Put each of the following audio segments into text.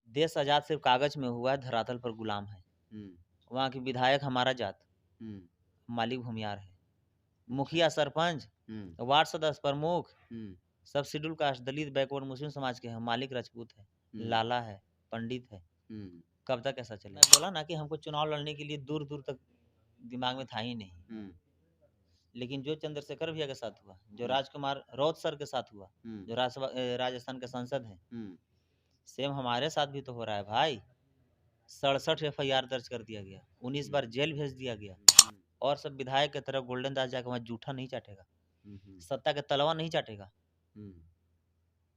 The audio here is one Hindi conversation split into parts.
देश आज़ाद सिर्फ कागज़ में हुआ है, धरातल पर गुलाम है। वहाँ के विधायक हमारा जात, मालिक भूमियार है। मुखिया, सरपंच, वार्ड सदस्य, प्रमुख सब शेड्यूल कास्ट, दलित, बैकवर्ड, मुस्लिम समाज के हैं। मालिक राजपूत है, लाला है, पंडित है। कब तक ऐसा चलेगा? मैं बोला ना कि हमको चुनाव लड़ने के लिए दूर-दूर तक दिमाग में था ही नहीं। लेकिन जो चंद्रशेखर भैया के साथ हुआ, जो राजकुमार रौत सर के साथ हुआ, जो राजस्थान के सांसद हैं, सेम हमारे साथ भी तो हो रहा है भाई। 67 एफआईआर दर्ज कर दिया गया, 19 बार जेल भेज दिया गया। और सब विधायक की तरह गोल्डन दास जाकर वहाँ जूठा नहीं चाटेगा, सत्ता के तलवा नहीं चाटेगा।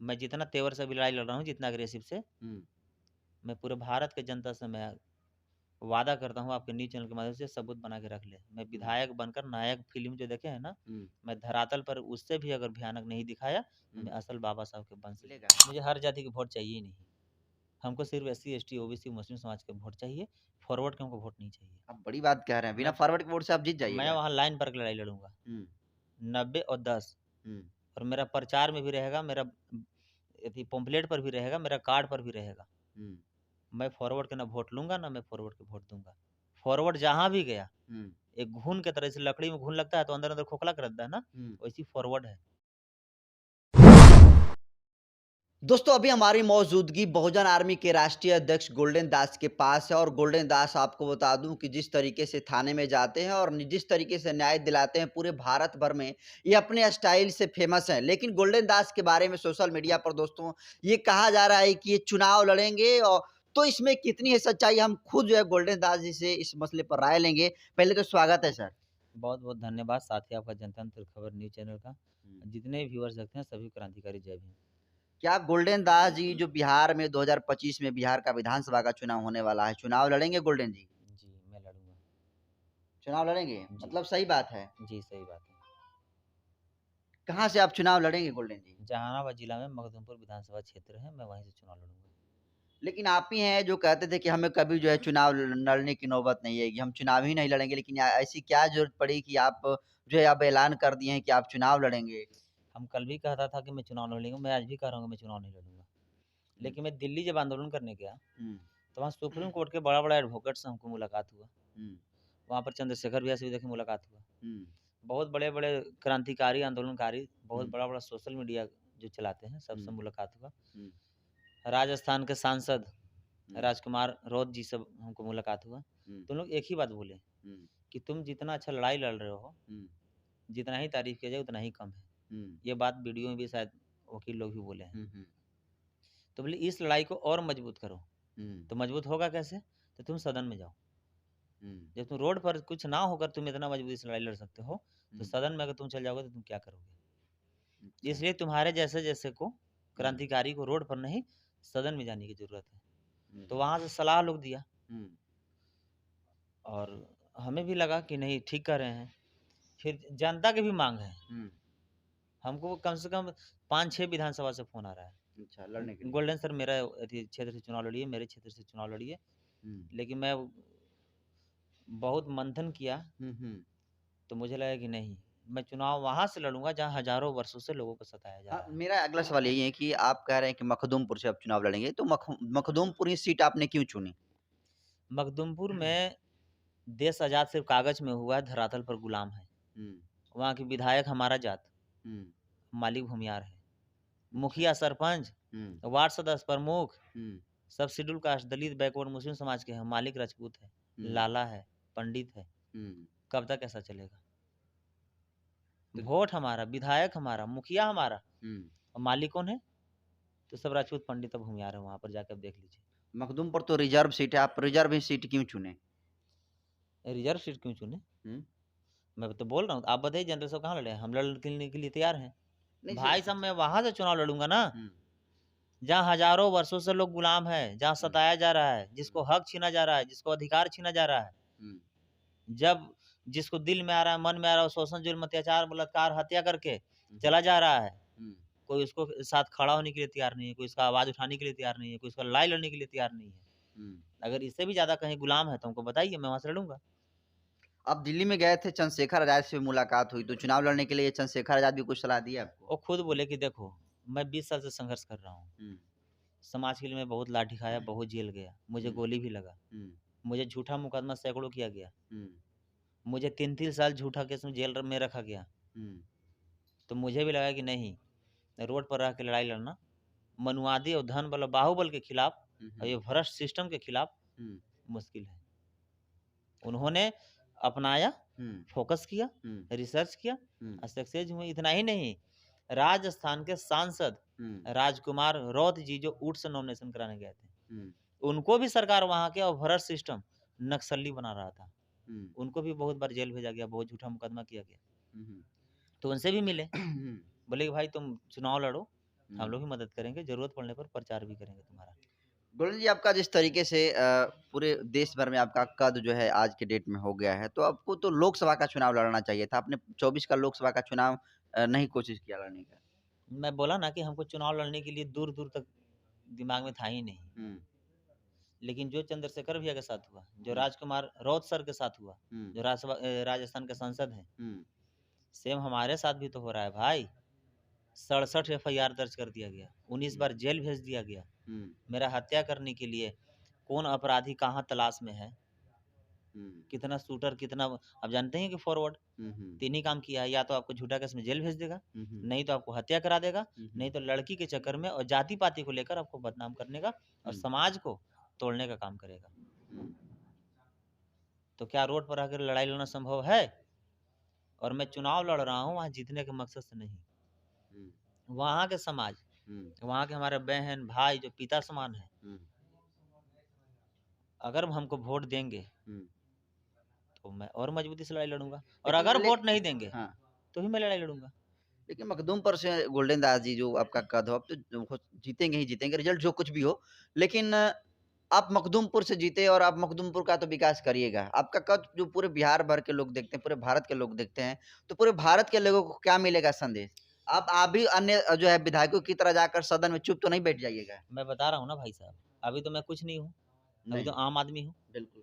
मैं जितना तेवर से भी लड़ाई लड़ रहा हूँ, जितना अग्रेसिव से, मैं पूरे भारत के जनता से मैं वादा करता हूँ, आपके न्यूज चैनल के माध्यम से सबूत बना के रख ले। मैं विधायक बनकर नायक फिल्म जो देखे है ना, मैं धरातल पर उससे भी अगर भयानक नहीं दिखाया, मैं असल बाबा साहब के वंश लेगा। मुझे हर जाति के वोट चाहिए ही नहीं, हमको सिर्फ SC ST OBC मुस्लिम समाज के वोट चाहिए। फॉरवर्ड के हमको वोट नहीं चाहिए। आप बड़ी बात कह रहे हैं, बिना फॉरवर्ड के वोट से आप जीत मैं जाइएगा। वहाँ लाइन पर लड़ाई लड़ूंगा, 90 और 10। और मेरा प्रचार में भी रहेगा, मेरा पम्पलेट पर भी रहेगा, मेरा कार्ड पर भी रहेगा। मैं फॉरवर्ड के ना वोट लूंगा, ना मैं फॉरवर्ड के वोट दूंगा। फॉरवर्ड जहां भी गया, एक घून के तरह से, लकड़ी में घून लगता है तो अंदर अंदर खोखला कर देता है ना, वैसी फॉरवर्ड है। दोस्तों, अभी हमारी मौजूदगी बहुजन आर्मी के राष्ट्रीय अध्यक्ष गोल्डन दास के पास है। और गोल्डन दास, आपको बता दूं कि जिस तरीके से थाने में जाते हैं और जिस तरीके से न्याय दिलाते हैं पूरे भारत भर में, ये अपने स्टाइल से फेमस हैं। लेकिन गोल्डन दास के बारे में सोशल मीडिया पर दोस्तों ये कहा जा रहा है कि ये चुनाव लड़ेंगे, और तो इसमें कितनी है सच्चाई, हम खुद जो है गोल्डन दास जी से इस मसले पर राय लेंगे। पहले तो स्वागत है सर। बहुत बहुत धन्यवाद, साथ ही आपका जनतंत्र खबर न्यूज चैनल का जितने व्यूअर्स देखते हैं सभी क्रांतिकारी जय भीम। क्या गोल्डन दास जी जो बिहार में 2025 में बिहार का विधानसभा का चुनाव होने वाला है, चुनाव लड़ेंगे गोल्डन जी? जी मैं लड़ूंगा। चुनाव लड़ेंगे, मतलब सही बात है। जी सही बात है। कहाँ से आप चुनाव लड़ेंगे गोल्डन जी? जहानाबाद जिला में मखदूमपुर विधानसभा क्षेत्र है, मैं वहीं से चुनाव लड़ूंगा। लेकिन आप ही हैं जो कहते थे कि हमें कभी जो है चुनाव लड़ने की नौबत नहीं आएगी, हम चुनाव ही नहीं लड़ेंगे। लेकिन ऐसी क्या जरूरत पड़ी कि आप जो है अब ऐलान कर दिए हैं कि आप चुनाव लड़ेंगे? हम कल भी कहता था कि मैं चुनाव लड़ूंगा, मैं आज भी कह रहा हूँ मैं चुनाव नहीं लड़ूंगा। लेकिन मैं दिल्ली जब आंदोलन करने गया तो वहाँ सुप्रीम कोर्ट के बड़ा बड़ा एडवोकेट से हमको मुलाकात हुआ। वहाँ पर चंद्रशेखर भैया से भी देखिए मुलाकात हुआ। बहुत बड़े बड़े क्रांतिकारी आंदोलनकारी, बहुत बड़ा बड़ा सोशल मीडिया जो चलाते हैं, सबसे मुलाकात हुआ। राजस्थान के सांसद राजकुमार रौत जी से हमको मुलाकात हुआ। तो लोग एक ही बात बोले कि तुम जितना अच्छा लड़ाई लड़ रहे हो, जितना ही तारीफ किया जाए उतना ही कम है। ये बात वीडियो में भी शायद वकील लोग भी बोले हैं। तो बोले इस लड़ाई को और मजबूत करो। तो मजबूत होगा कैसे? तो तुम सदन में जाओ। जब तुम रोड पर कुछ ना होकर तुम इतना मजबूती से लड़ाई लड़ सकते हो, तो सदन में अगर तुम चल जाओगे तो तुम क्या करोगे? इसलिए तुम्हारे जैसे जैसे को, क्रांतिकारी को रोड पर नहीं सदन में जाने की जरूरत है। तो वहां से सलाह लोग दिया और हमें भी लगा कि नहीं ठीक कर रहे हैं। फिर जनता की भी मांग है, हमको कम से कम 5-6 विधानसभा से फोन आ रहा है। अच्छा, लड़ने के लिए। गोल्डन सर मेरा क्षेत्र से चुनाव लड़िए, मेरे क्षेत्र से चुनाव लड़िए। लेकिन मैं बहुत मंथन किया तो मुझे लगा कि नहीं, मैं चुनाव वहां से लड़ूंगा जहां हजारों वर्षों से लोगों को सताया जा रहा है। मेरा अगला सवाल यही है कि आप कह रहे हैं कि मखदूमपुर से आप चुनाव लड़ेंगे, तो मखदूमपुर ही सीट आपने क्यों चुनी? मखदूमपुर में देश आजाद सिर्फ कागज में हुआ है, धरातल पर गुलाम है। वहाँ के विधायक हमारा जात, मालिक भूमियार है। मुखिया, सरपंच, वार्ड सदस्य, प्रमुख सब शेड्यूल कास्ट, दलित, बैकवर्ड, मुस्लिम समाज के हैं। मालिक राजपूत है, लाला है, पंडित है। कब तक ऐसा चलेगा? वोट हमारा, विधायक हमारा, मुखिया हमारा, और मालिक कौन है? तो सब राजपूत पंडित और भूमियार है। वहां पर जाकर देख लीजिए। मखदूमपुर तो रिजर्व सीट है, आप रिजर्व सीट क्यों चुने? रिजर्व सीट क्यों चुने? मैं तो बोल रहा हूँ, आप बताइए जनरल साहब कहाँ लड़े हैं? हम लड़ने के लिए तैयार हैं भाई साहब। मैं वहां से चुनाव लड़ूंगा ना जहाँ हजारों वर्षों से लोग गुलाम है, जहाँ सताया जा रहा है, जिसको हक छीना जा रहा है, जिसको अधिकार छीना जा रहा है। जब जिसको दिल में आ रहा है, मन में आ रहा है, शोषण, जुल्म, अत्याचार, बलात्कार, हत्या करके चला जा रहा है, कोई उसको साथ खड़ा होने के लिए तैयार नहीं है, कोई उसका आवाज उठाने के लिए तैयार नहीं है, कोई उसका लड़ाई लड़ने के लिए तैयार नहीं है। अगर इससे भी ज्यादा कहीं गुलाम है तो हमको बताइए, मैं वहां से लड़ूंगा। आप दिल्ली में गए थे, चंद्रशेखर आजाद से मुलाकात हुई, तो चुनाव लड़ने के लिए चंद्रशेखर आजाद भी कुछ सलाह दी आपको? वो खुद बोले कि देखो मैं 20 साल से संघर्ष कर रहा हूँ, समाज के लिए मैं बहुत लाठी खाया, बहुत जेल गया, मुझे गोली भी लगा, मुझे झूठा मुकदमा सैकड़ों किया गया, मुझे 3-3 साल झूठा केस में जेल में रखा गया। तो मुझे भी लगा कि नहीं, रोड पर रह के लड़ाई लड़ना मनुवादी और धन बल बाहुबल के खिलाफ और ये भ्रष्ट सिस्टम के खिलाफ मुश्किल है। उन्होंने अपनाया, फोकस किया, रिसर्च किया, सक्सेस हुए। इतना ही नहीं, राजस्थान के सांसद राजकुमार रौत जी जो ऊट से नॉमिनेशन कराने गए थे, उनको भी सरकार वहां के और भ्रष्ट सिस्टम नक्सली बना रहा था, उनको भी बहुत बार जेल भेजा गया, बहुत झूठा मुकदमा किया गया। तो उनसे भी मिले, बोले कि भाई तुम चुनाव लड़ो, हम लोग भी मदद करेंगे, जरूरत पड़ने पर प्रचार भी करेंगे तुम्हारा। गोल्डन जी, आपका जिस तरीके से पूरे देश भर में आपका कद जो है आज के डेट में हो गया है, तो आपको तो लोकसभा का चुनाव लड़ना चाहिए था। आपने 24 का लोकसभा का चुनाव नहीं कोशिश किया लड़ने का। मैं बोला ना कि हमको चुनाव लड़ने के लिए दूर दूर तक दिमाग में था ही नहीं, लेकिन जो चंद्रशेखर भैया के साथ हुआ, जो राजकुमार रौत सर के साथ हुआ, जो राजस्थान के सांसद हैं, सेम हमारे साथ भी तो हो रहा है भाई। 67 FIR दर्ज कर दिया गया, 19 बार जेल भेज दिया गया। मेरा हत्या करने के लिए कौन अपराधी कहाँ तलाश में है, कितना शूटर, कितना, आप जानते हैं कि फॉरवर्ड 3 ही काम किया है, या तो आपको झूठा केस में जेल भेज देगा, नहीं तो आपको हत्या करा देगा, नहीं तो लड़की के चक्कर में और जाति पाति को लेकर आपको बदनाम करने का और समाज को तोड़ने का काम करेगा। तो क्या रोड पर आकर लड़ाई लड़ना संभव है? और मैं चुनाव लड़ रहा हूँ वहां जीतने के मकसद से नहीं, वहां के समाज, वहां के हमारे बहन भाई जो पिता समान है, अगर हमको वोट देंगे तो मैं और मजबूती से लड़ाई लड़ूंगा, और अगर वोट नहीं देंगे तो भी मैं लड़ाई लड़ूंगा। लेकिन मखदूमपुर से गोल्डन दास जी जो आपका कद हो, आप तो जीतेंगे ही जीतेंगे, रिजल्ट जो कुछ भी हो, लेकिन आप मखदूमपुर से जीते और आप मखदूमपुर का तो विकास करिएगा। आपका कद जो पूरे बिहार भर के लोग देखते हैं, पूरे भारत के लोग देखते हैं, तो पूरे भारत के लोगों को क्या मिलेगा संदेश? आप भी अन्य जो है विधायकों की तरह जाकर सदन में चुप तो नहीं बैठ जाइएगा। मैं बता रहा हूँ ना भाई साहब, अभी तो मैं कुछ नहीं हूँ, अभी तो आम आदमी हूँ, बिल्कुल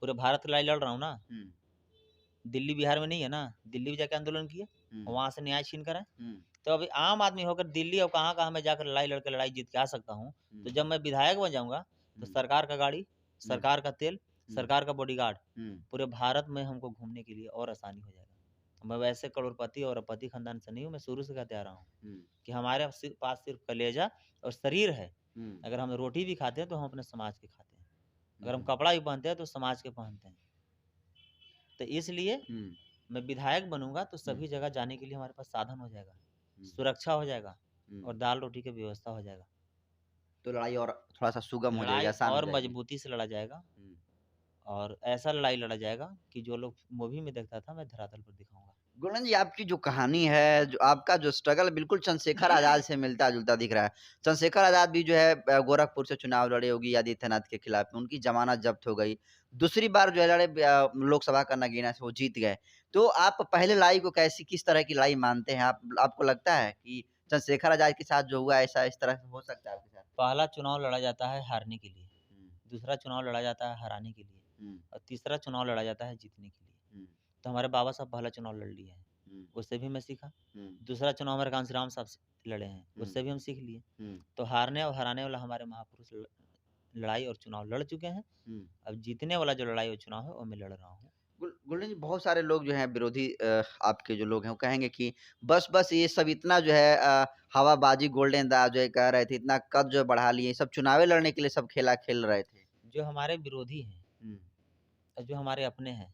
पूरे भारत की लड़ाई लड़ रहा हूँ ना। दिल्ली बिहार में नहीं है ना, दिल्ली भी जाके आंदोलन किए, वहां से न्याय छीन कर आए। तो अभी आम आदमी होकर दिल्ली और कहाँ कहाँ मैं जाकर लड़ाई लड़कर लड़ाई जीत के आ सकता हूँ। तो जब मैं विधायक बन जाऊंगा तो सरकार का गाड़ी, सरकार का तेल, सरकार का बॉडीगार्ड, पूरे भारत में हमको घूमने के लिए और आसानी हो जाएगा। मैं वैसे करोड़पति और अपति खानदान से नहीं हूँ, मैं शुरू से कहते आ रहा हूँ कि हमारे पास सिर्फ कलेजा और शरीर है। अगर हम रोटी भी खाते हैं तो हम अपने समाज के खाते हैं, अगर हम कपड़ा भी पहनते हैं तो समाज के पहनते हैं। तो इसलिए मैं विधायक बनूंगा तो सभी जगह जाने के लिए हमारे पास साधन हो जाएगा, सुरक्षा हो जाएगा और दाल रोटी की व्यवस्था हो जाएगा। तो लड़ाई और थोड़ा सा सुगम हो जाएगी, लड़ाई आसान हो और जाएगी। मजबूती से लड़ा जाएगा, और ऐसा लड़ाई लड़ा जाएगा कि जो लोग मूवी में देखता था मैं धरातल पर दिखाऊंगा। गोल्डन जी, आपकी जो कहानी है, जो आपका जो स्ट्रगल बिल्कुल चंद्रशेखर आजाद से मिलता-जुलता दिख रहा है। चंद्रशेखर आजाद भी जो है गोरखपुर से चुनाव लड़े योगी आदित्यनाथ के खिलाफ में, उनकी जमानत जब्त हो गई। दूसरी बार जो है लड़े लोकसभा का नगीना से वो जीत गए। तो आप पहले लड़ाई को किस तरह की लड़ाई मानते हैं? आपको लगता है कि चंद्रशेखर आजाद के साथ जो हुआ ऐसा इस तरह से हो सकता है आपके साथ? पहला चुनाव लड़ा जाता है हारने के लिए, दूसरा चुनाव लड़ा जाता है हराने के लिए, और तीसरा चुनाव लड़ा जाता है जीतने के लिए। तो हमारे बाबा साहब पहला चुनाव लड़ लिए हैं, उससे भी मैं सीखा। दूसरा चुनाव हमारे कांसीराम साहब से लड़े हैं, उससे भी हम सीख लिए। तो हारने और हराने वाला हमारे महापुरुष लड़ाई और चुनाव लड़ चुके हैं। अब जीतने वाला जो लड़ाई और चुनाव है वो मैं लड़ रहा हूँ। गोल्डन जी, बहुत सारे लोग जो हैं विरोधी आपके जो लोग हैं वो कहेंगे कि बस ये सब इतना जो है हवाबाजी गोल्डन दास जो है कह रहे थे, इतना कद जो है बढ़ा लिए, सब चुनावे लड़ने के लिए सब खेला खेल रहे थे। जो हमारे विरोधी हैं और जो हमारे अपने हैं,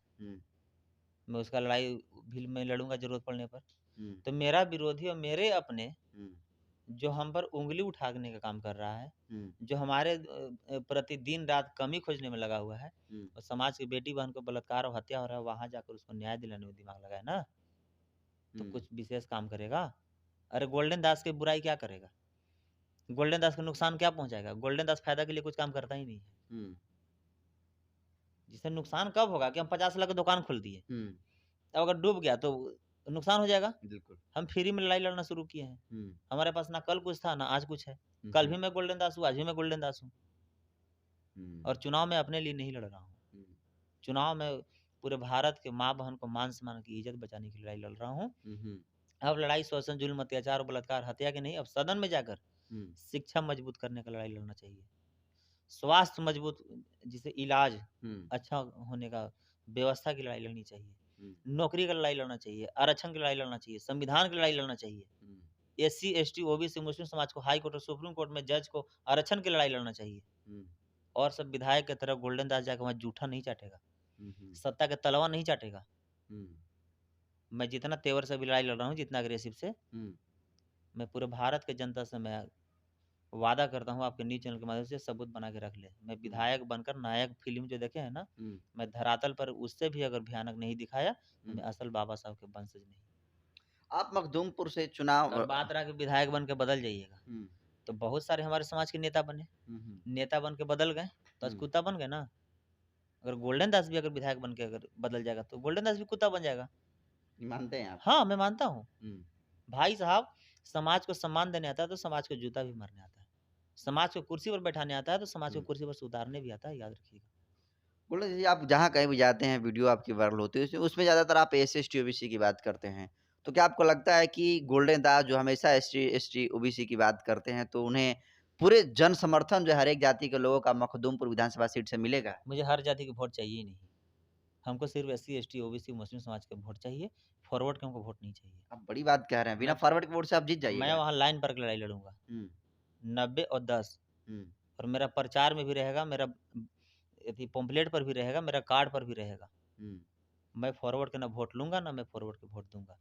मैं उसका लड़ाई भी मैं लड़ूंगा जरूरत पड़ने पर। तो मेरा विरोधी और मेरे अपने जो हम पर उंगली उठाने का काम कर रहा है, जो हमारे प्रति दिन रात कमी खोजने में लगा हुआ है, और समाज की बेटी बहन को बलात्कार और हत्या हो रहा है, वहां जाकर उसको न्याय दिलाने में दिमाग लगाए ना, तो कुछ विशेष काम करेगा। अरे गोल्डन दास की बुराई क्या करेगा, गोल्डन दास को नुकसान क्या पहुंचाएगा? गोल्डन दास फायदा के लिए कुछ काम करता ही नहीं है। जिससे नुकसान कब होगा कि हम 50 लाख की दुकान खोल दिए, अब अगर डूब गया तो नुकसान हो जाएगा। बिल्कुल। हम फ्री में लड़ाई लड़ना शुरू किए हैं, हमारे पास ना कल कुछ था ना आज कुछ है। कल भी मैं गोल्डन दास हूँ, आज भी मैं गोल्डन दास हूँ। और चुनाव में अपने लिए नहीं लड़ रहा हूँ, चुनाव में पूरे भारत के माँ बहन को मान सम्मान की इज्जत बचाने की लड़ाई लड़ रहा हूँ। अब लड़ाई शोषण जुल्म अत्याचार और बलात्कार हत्या की नहीं, अब सदन में जाकर शिक्षा मजबूत करने का लड़ाई लड़ना चाहिए, स्वास्थ्य मजबूत, जिसे इलाज अच्छा होने का व्यवस्था की लड़ाई लड़नी चाहिए, नौकरी का लड़ाई लड़ना चाहिए, आरक्षण की लड़ाई लड़ना चाहिए, संविधान की लड़ाई लड़ना चाहिए, एससी एसटी ओबीसी मुस्लिम समाज को हाई कोर्ट और सुप्रीम कोर्ट में जज को आरक्षण की लड़ाई लड़ना चाहिए। और सब विधायक की तरह गोल्डन दास जाकर वहां जूठा नहीं चाटेगा, सत्ता के तलवा नहीं चाटेगा। मैं जितना तेवर से भी लड़ाई लड़ रहा हूँ, जितना अग्रेसिव से, मैं पूरे भारत के जनता से मैं वादा करता हूँ, आपके न्यूज चैनल के माध्यम से सबूत बना के रख ले, मैं विधायक बनकर नायक फिल्म जो देखे है ना, मैं धरातल पर उससे भी अगर भयानक नहीं दिखाया तो मैं असल बाबा साहब के वंशज नहीं। आप मखदूमपुर से चुनाव और बात रहा कि विधायक बन के बदल जाइएगा, तो बहुत सारे हमारे समाज के नेता बने, नेता बन के बदल गए तो आज कुत्ता बन गए ना। अगर गोल्डन दास भी अगर विधायक बन के अगर बदल जाएगा तो गोल्डन दास भी कुत्ता बन जाएगा। मानते हैं आप? हाँ, मैं मानता हूँ। भाई साहब, समाज को सम्मान देने आता है तो समाज को जूता भी मारने आता है, समाज को कुर्सी पर बैठाने आता है तो समाज को कुर्सी पर से उतारने भी आता है, याद रखिएगा। गोल्डन जी, आप जहाँ कहीं भी जाते हैं, वीडियो आपकी वायरल होती है, उसमें ज़्यादातर आप एससी ओबीसी की बात करते हैं। तो क्या आपको लगता है कि गोल्डन दास जो हमेशा एसटी ओबीसी की बात करते हैं, तो उन्हें पूरे जन समर्थन जो हर एक जाति के लोगों का मखदूमपुर विधानसभा सीट से मिलेगा? मुझे हर जाति की वोट चाहिए ही नहीं, हमको सिर्फ एससी एसटी ओबीसी मुस्लिम समाज के वोट चाहिए, फॉरवर्ड के हमको वोट नहीं चाहिए। आप बड़ी बात कह रहे हैं, बिना मैं फॉरवर्ड के वोट से आप जीत मैं जाइएगा। वहाँ लाइन पर लड़ाई लड़ूंगा, 90 और 10, और मेरा प्रचार में भी रहेगा, मेरा पंपलेट पर भी रहेगा, मेरा कार्ड पर भी रहेगा। मैं फॉरवर्ड के ना वोट लूंगा, ना मैं फॉरवर्ड के वोट दूंगा।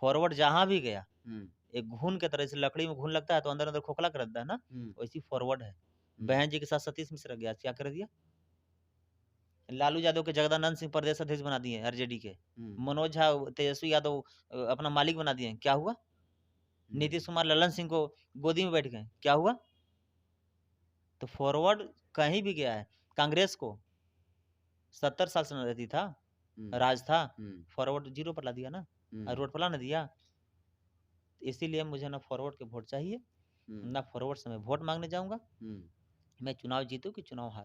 फॉरवर्ड जहां भी गया, एक घून के तरह से, लकड़ी में घून लगता है तो अंदर अंदर खोखला कर देता है ना, वैसी फॉरवर्ड है। बहन जी के साथ सतीश मिश्रा गया, क्या कर दिया? लालू यादव के जगदानंद सिंह प्रदेश अध्यक्ष बना दिए आरजेडी के, मनोज झा तेजस्वी यादव अपना मालिक बना दिए, क्या हुआ? नीतीश कुमार ललन सिंह को गोदी में बैठ गए, क्या हुआ? तो फॉरवर्ड कहीं भी गया है। कांग्रेस को 70 साल से रहती था, राज था, फॉरवर्ड 0 पर ला दिया ना, और रोड पर ला ना दिया। इसीलिए मुझे ना फॉरवर्ड के वोट चाहिए, ना फॉरवर्ड से मैं वोट मांगने जाऊंगा। मैं चुनाव जीतूं कि चुनाव हारूं।